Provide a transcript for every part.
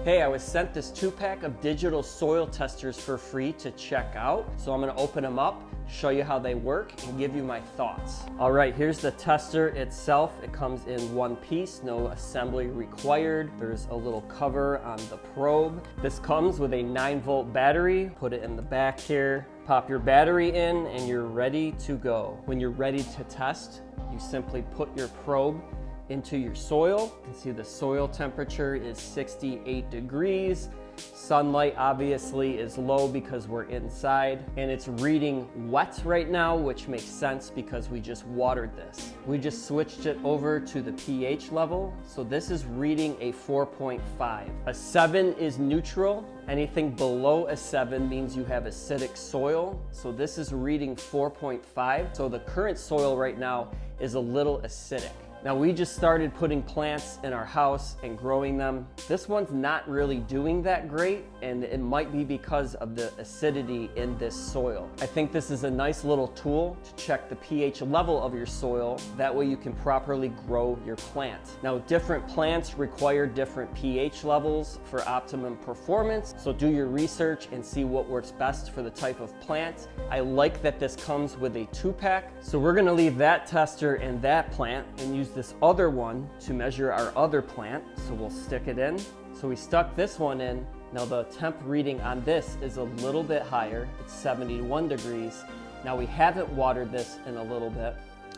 Hey, I was sent this 2-pack of digital soil testers for free to check out. So I'm gonna open them up, show you how they work, and give you my thoughts. All right, here's the tester itself. It comes in one piece, no assembly required. There's a little cover on the probe. This comes with a 9-volt battery. Put it in the back here. Pop your battery in and you're ready to go. When you're ready to test, you simply put your probe into your soil. You can see the soil temperature is 68 degrees. Sunlight obviously is low because we're inside, and it's reading wet right now, which makes sense because we just watered this. We just switched it over to the pH level. So this is reading a 4.5. A 7 is neutral. Anything below a 7 means you have acidic soil. So this is reading 4.5. So the current soil right now is a little acidic. Now we just started putting plants in our house and growing them. This one's not really doing that great, and it might be because of the acidity in this soil. I think this is a nice little tool to check the pH level of your soil. That way you can properly grow your plant. Now different plants require different pH levels for optimum performance. So do your research and see what works best for the type of plant. I like that this comes with a 2-pack. So we're gonna leave that tester and that plant and use this other one to measure our other plant. So we'll stick it in. So we stuck this one in. Now the temp reading on this is a little bit higher. It's 71 degrees. Now we haven't watered this in a little bit,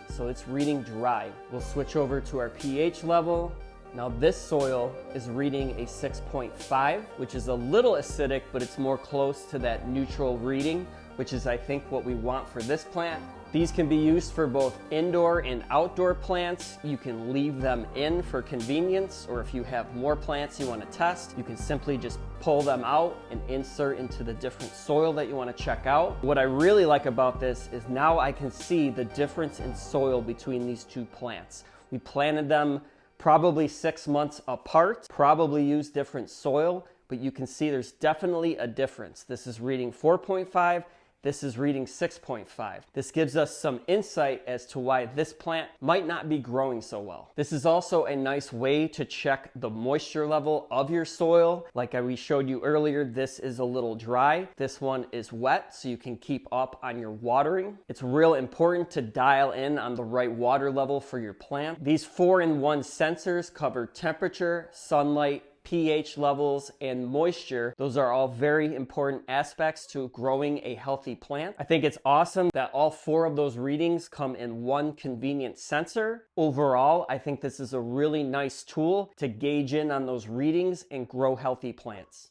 so it's reading dry. We'll switch over to our pH level. Now this soil is reading a 6.5, which is a little acidic, but it's more close to that neutral reading, which is I think what we want for this plant. These can be used for both indoor and outdoor plants. You can leave them in for convenience, or if you have more plants you want to test, you can simply just pull them out and insert into the different soil that you want to check out. What I really like about this is now I can see the difference in soil between these two plants. We planted them probably 6 months apart, probably used different soil, but you can see there's definitely a difference. This is reading 4.5. This is reading 6.5. This gives us some insight as to why this plant might not be growing so well. This is also a nice way to check the moisture level of your soil. Like we showed you earlier, this is a little dry. This one is wet, so you can keep up on your watering. It's real important to dial in on the right water level for your plant. These 4-in-1 sensors cover temperature, sunlight, pH levels, and moisture. Those are all very important aspects to growing a healthy plant. I think it's awesome that all 4 of those readings come in one convenient sensor. Overall, I think this is a really nice tool to gauge in on those readings and grow healthy plants.